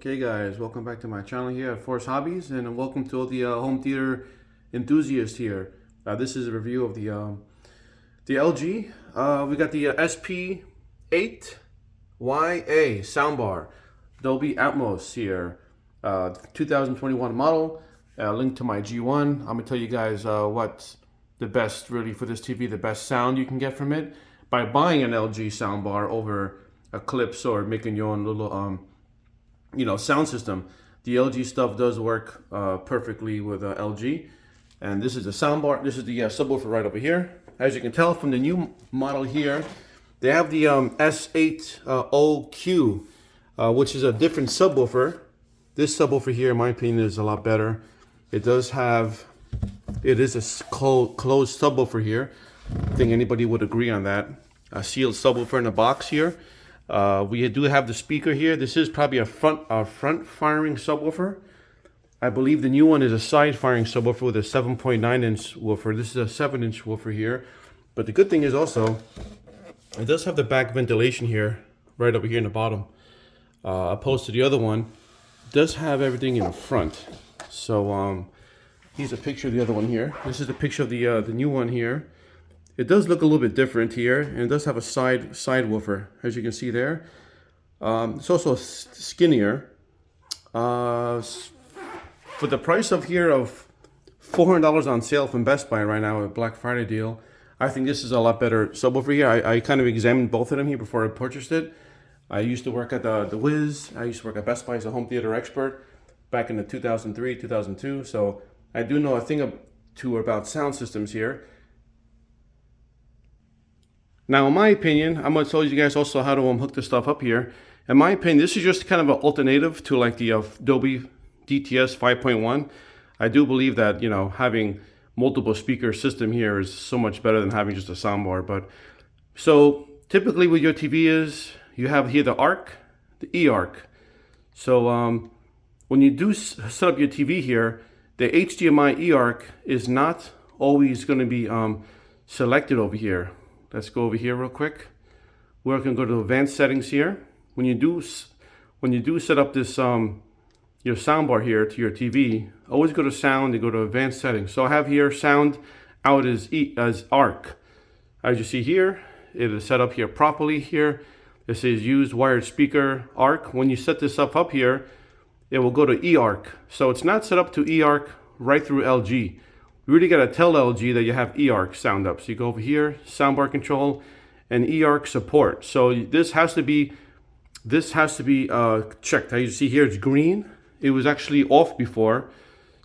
Okay guys, welcome back to my channel here at Force Hobbies, and welcome to all the home theater enthusiasts here. This is a review of the LG. We got the SP8YA soundbar, Dolby Atmos here, 2021 model. Link to my G1. I'm gonna tell you guys what's the best really for this TV, the best sound you can get from it by buying an LG soundbar over a Clips or making your own little sound system. The LG stuff does work perfectly with LG. And this is the soundbar. This is the subwoofer right over here. As you can tell from the new model here, they have the S8OQ, which is a different subwoofer. This subwoofer here, in my opinion, is a lot better. It is a closed subwoofer here. I think anybody would agree on that. A sealed subwoofer in a box here. We do have the speaker here. This is probably a front firing subwoofer. I believe the new one is a side firing subwoofer with a 7.9 inch woofer. This is a 7-inch woofer here. But the good thing is also, it does have the back ventilation here, right over here in the bottom. Opposed to the other one, it does have everything in the front. So here's a picture of the other one here. This is a picture of the new one here. It does look a little bit different here, and it does have a side woofer, as you can see there. It's also skinnier. For the price of here of $400 on sale from Best Buy right now, a Black Friday deal, I think this is a lot better subwoofer here. I kind of examined both of them here before I purchased it. I used to work at the Wiz. I used to work at Best Buy as a home theater expert back in the 2003, 2002. So I do know a thing or two about sound systems here. Now, in my opinion, I'm going to tell you guys also how to hook this stuff up here. In my opinion, this is just kind of an alternative to like the Dolby DTS 5.1. I do believe that, having multiple speaker system here is so much better than having just a soundbar. But so typically what your TV is, you have here the ARC, the eARC. So when you do set up your TV here, the HDMI eARC is not always going to be selected over here. Let's go over here real quick. We're going to go to advanced settings here. When you do set up this your soundbar here to your TV, always go to sound and go to advanced settings. So I have here sound out as ARC. As you see here, it is set up here properly here. It says use wired speaker ARC. When you set this up here, it will go to eARC. So it's not set up to eARC right through LG. You really got to tell LG that you have eARC sound up. So you go over here, soundbar control, and eARC support. So this has to be checked. As you see here, it's green. It was actually off before.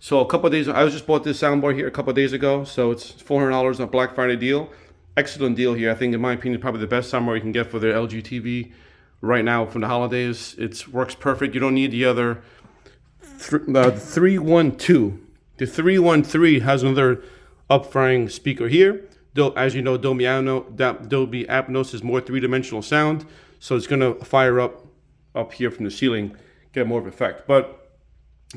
So a couple of days, I just bought this soundbar here a couple of days ago. So it's $400 on a Black Friday deal. Excellent deal here. I think, in my opinion, probably the best soundbar you can get for the LG TV right now from the holidays. It works perfect. You don't need the other 312. The 313 has another up-firing speaker here. Though, as you know, Dolby Atmos is more three-dimensional sound, so it's going to fire up here from the ceiling, get more of effect. But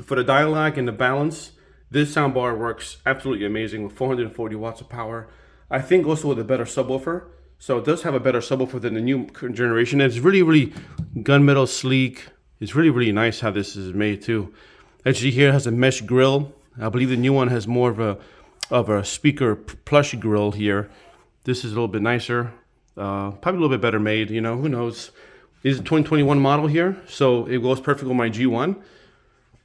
for the dialogue and the balance, this soundbar works absolutely amazing with 440 watts of power. I think also with a better subwoofer. So it does have a better subwoofer than the new generation. And it's really, really gunmetal sleek. It's really, really nice how this is made too. As you see here, it has a mesh grill. I believe the new one has more of a speaker plush grill here. This is a little bit nicer, probably a little bit better made. Who knows? This is a 2021 model here, so it goes perfect with my G1.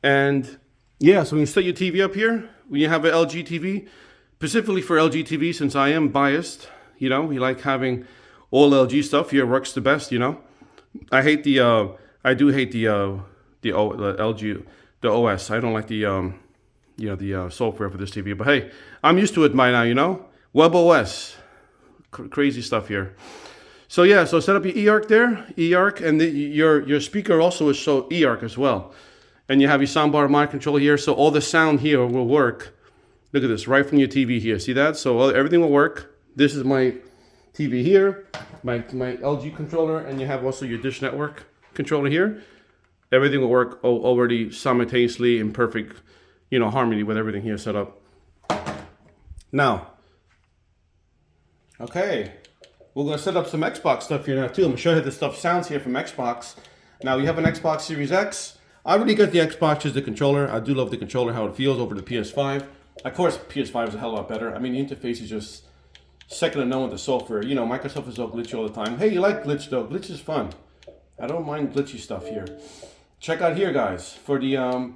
And yeah, so when you set your TV up here, when you have an LG TV, specifically for LG TV, since I am biased, we like having all LG stuff here. Works the best. I hate the LG, the OS. I don't like the software for this TV, but hey, I'm used to it by now, WebOS, crazy stuff here. So yeah, so set up your eARC there, eARC, and your speaker also is so eARC as well. And you have your soundbar mic control here, so all the sound here will work. Look at this, right from your TV here, see that? So everything will work. This is my TV here, my LG controller, and you have also your Dish Network controller here. Everything will work already simultaneously in perfect harmony with everything here set up. Now, okay, we're going to set up some Xbox stuff here now too. I'm going to show you how this stuff sounds here from Xbox. Now, you have an Xbox Series X. I really got the Xbox as the controller. I do love the controller, how it feels over the PS5. Of course, PS5 is a hell of a lot better. I mean, the interface is just second to none with the software. You know, Microsoft is all glitchy all the time. Hey, you like glitch though? Glitch is fun. I don't mind glitchy stuff here. Check out here, guys, for the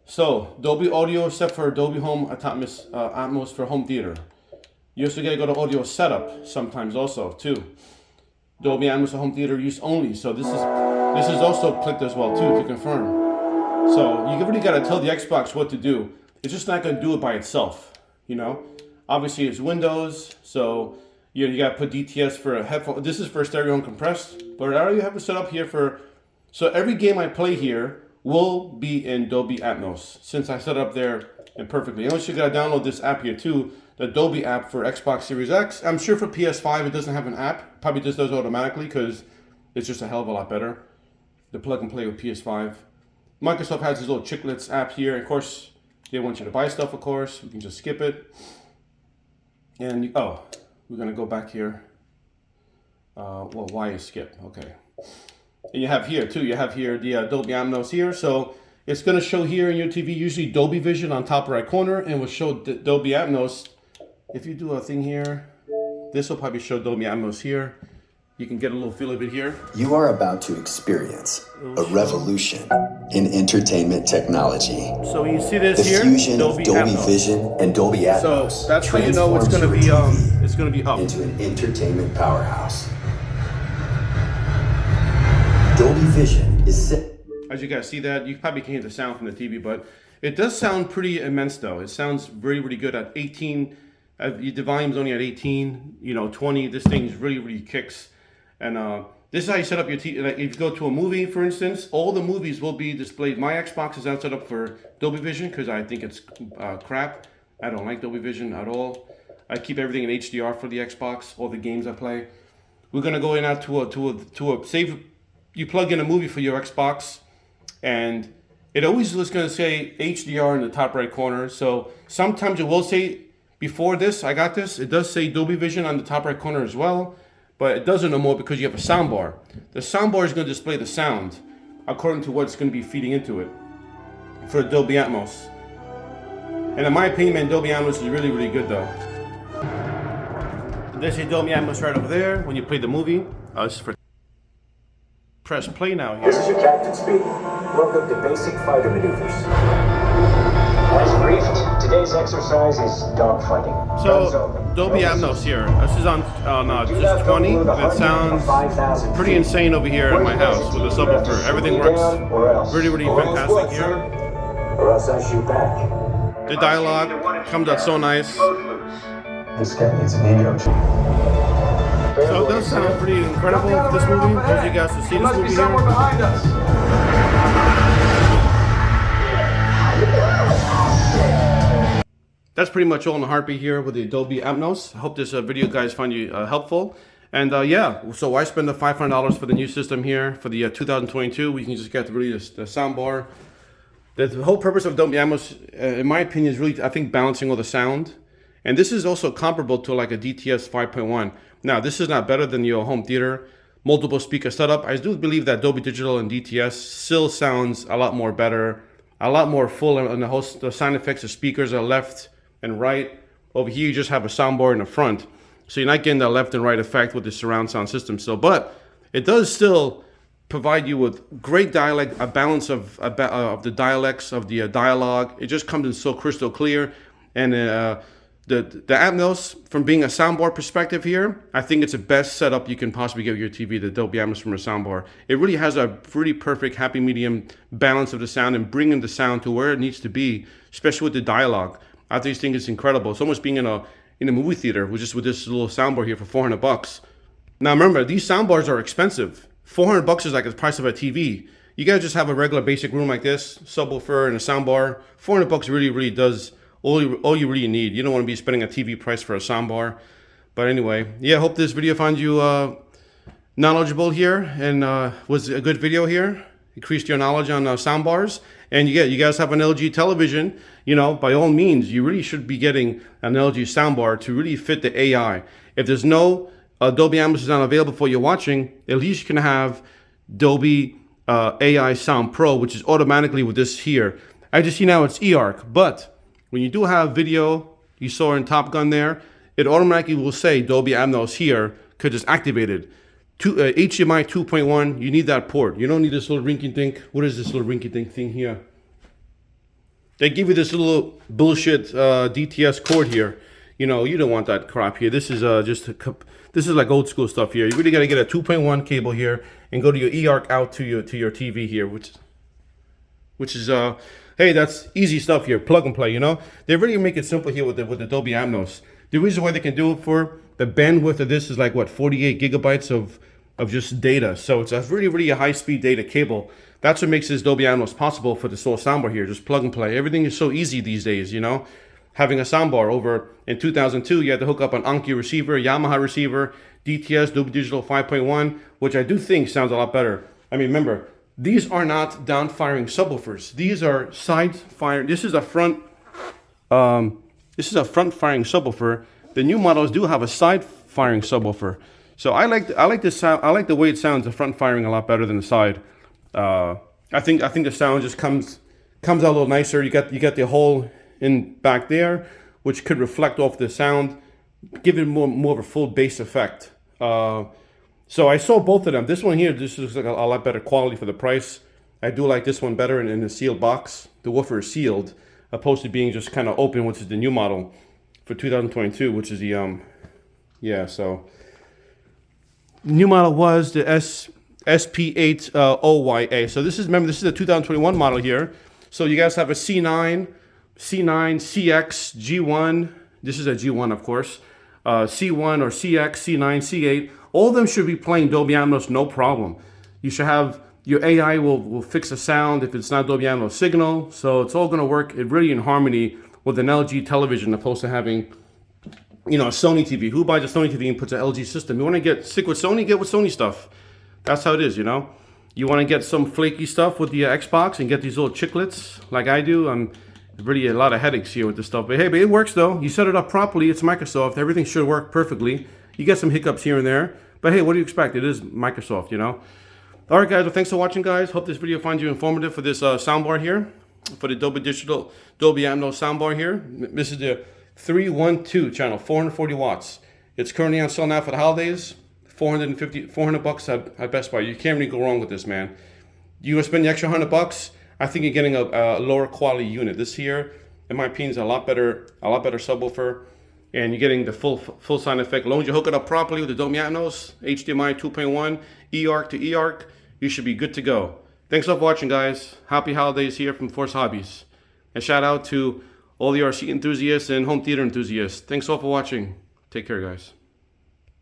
so Dolby Audio, except for Dolby Home Atmos for home theater. You also gotta go to audio setup sometimes also too. Dolby Atmos for home theater use only. So this is also clicked as well too to confirm. So you really gotta tell the Xbox what to do. It's just not gonna do it by itself, you know. Obviously it's Windows, so you gotta put DTS for a headphone. This is for stereo and compressed, but I already have it set up here for. So every game I play here will be in Dolby Atmos since I set it up there and perfectly. And also you gotta download this app here too, the Dolby app for Xbox Series X. I'm sure for PS5 it doesn't have an app. Probably just does automatically because it's just a hell of a lot better. The plug and play with PS5. Microsoft has this little Chiclets app here. Of course, they want you to buy stuff, of course. You can just skip it. And, oh, we're gonna go back here. Well, why is skip? Okay. And you have here too, you have here the Dolby Atmos here. So it's gonna show here in your TV, usually Dolby Vision on top right corner, and will show Dolby Atmos. If you do a thing here, this will probably show Dolby Atmos here. You can get a little feel of it here. You are about to experience a revolution in entertainment technology. So when you see this the here, fusion Dolby of Dolby Atmos. Vision and Dolby Atmos. So that's how you know it's gonna be up into an entertainment powerhouse. Dolby Vision is As you guys see that, you probably can't hear the sound from the TV, but it does sound pretty immense though. It sounds really, really good at 18. The volume's only at 18, 20. This thing's really kicks. And this is how you set up your TV. Like if you go to a movie, for instance, all the movies will be displayed. My Xbox is not set up for Dolby Vision because I think it's crap. I don't like Dolby Vision at all. I keep everything in HDR for the Xbox, all the games I play. We're gonna go in out to a save. You plug in a movie for your Xbox, and it always is gonna say HDR in the top right corner. So sometimes it will say, before this, I got this, it does say Dolby Vision on the top right corner as well. But it doesn't no more because you have a soundbar. The soundbar is going to display the sound according to what's going to be feeding into it for Dolby Atmos. And in my opinion, man, Dolby Atmos is really good though. There's a Dolby Atmos right over there when you play the movie. This is for press play now here. This is your captain speaking. Welcome to Basic Fighter Maneuvers. As briefed, today's exercise is dogfighting. So, Dolby Atmos here. This is on just 20, and it sounds pretty insane over here at my house with the subwoofer. Everything works really fantastic here. Or else I shoot back. The dialogue comes out so nice. This guy needs an ego check. So it does sound pretty incredible, this movie. Those of you guys to see this movie here. Behind us. That's pretty much all in the heartbeat here with the Dolby Atmos. I hope this video guys find you helpful. And yeah, so I spent the $500 for the new system here for the 2022. We can just get really the sound bar. The whole purpose of Dolby Atmos, in my opinion, is really, I think, balancing all the sound. And this is also comparable to like a DTS 5.1. Now, this is not better than your home theater multiple speaker setup. I do believe that Dolby Digital and DTS still sounds a lot more better, a lot more full, and the sound effects, the speakers are left and right. Over here, you just have a soundbar in the front. So you're not getting that left and right effect with the surround sound system still. But it does still provide you with great dialect, a balance of the dialects, of the dialogue. It just comes in so crystal clear. And the Atmos, from being a soundbar perspective here, I think it's the best setup you can possibly get with your TV, the Dolby Atmos from a soundbar. It really has a pretty perfect happy medium balance of the sound and bringing the sound to where it needs to be, especially with the dialogue. I think it's incredible. It's almost being in a movie theater with this little soundbar here for $400. Now remember, these soundbars are expensive. $400 is like the price of a TV. You guys just have a regular basic room like this, subwoofer and a soundbar. $400 really does all you really need. You don't want to be spending a TV price for a soundbar. But anyway, yeah, hope this video finds you knowledgeable here and was a good video here. Increased your knowledge on soundbars. And you guys have an LG television, by all means, you really should be getting an LG soundbar to really fit the AI. If there's no Dolby Atmos is not available for you watching, at least you can have Dolby AI Sound Pro, which is automatically with this here. I just see now it's eARC, but when you do have video, you saw in Top Gun there, it automatically will say Dolby Atmos here because it's activated. HDMI 2.1, you need that port. You don't need this little rinky-dink. What is this little rinky-dink thing here? They give you this little bullshit DTS cord here. You know, you don't want that crap here. This is this is like old school stuff here. You really got to get a 2.1 cable here and go to your eARC out to your TV here, which is hey, that's easy stuff here. Plug and play. You know, they really make it simple here with the Dolby Atmos. The reason why they can do it for the bandwidth of this is like what, 48 gigabytes of just data. So it's a really a high speed data cable. That's what makes this Dolby Atmos possible for the Soul soundbar here. Just plug and play. Everything is so easy these days, you know. Having a soundbar over in 2002, you had to hook up an Anki receiver, Yamaha receiver, DTS, Dolby Digital 5.1, which I do think sounds a lot better. I mean, remember, these are not down-firing subwoofers. These are side-firing. This is a front firing subwoofer. The new models do have a side-firing subwoofer. So I like this sound. I like the way it sounds. The front firing a lot better than the side. I think the sound just comes out a little nicer. You got the hole in back there, which could reflect off the sound, give it more of a full bass effect. So I saw both of them. This one here, this looks like a lot better quality for the price. I do like this one better in the sealed box. The woofer is sealed, opposed to being just kind of open, which is the new model for 2022, which is the so the new model was the SP8YA. So this is the 2021 model here. So you guys have a C9, CX, G1. This is a G1, of course. C1 or CX, C9, C8. All of them should be playing Dolby Atmos, no problem. You should have your AI will fix the sound if it's not Dolby Atmos signal. So it's all going to work really in harmony with an LG television, opposed to having, you know, a Sony TV. Who buys a Sony TV and puts an LG system? You want to get sick with Sony? Get with Sony stuff. That's how it is, you know. You want to get some flaky stuff with the Xbox and get these little chiclets like I do. I'm really a lot of headaches here with this stuff. But hey, it works though. You set it up properly. It's Microsoft. Everything should work perfectly. You get some hiccups here and there. But hey, what do you expect? It is Microsoft, you know. All right, guys. Well, thanks for watching, guys. Hope this video finds you informative for this soundbar here. For the Dolby Digital Dolby Atmos soundbar here. This is the 312 channel, 440 watts. It's currently on sale now for the holidays. $400 bucks at Best Buy. You can't really go wrong with this, man. You gonna spend the extra $100? I think you're getting a lower quality unit. This here, in my opinion, is a lot better subwoofer, and you're getting the full sound effect. As long as you hook it up properly with the Dolby Atmos, HDMI 2.1, eARC to eARC, you should be good to go. Thanks for watching, guys. Happy holidays here from Force Hobbies, and shout out to all the RC enthusiasts and home theater enthusiasts. Thanks all for watching. Take care, guys.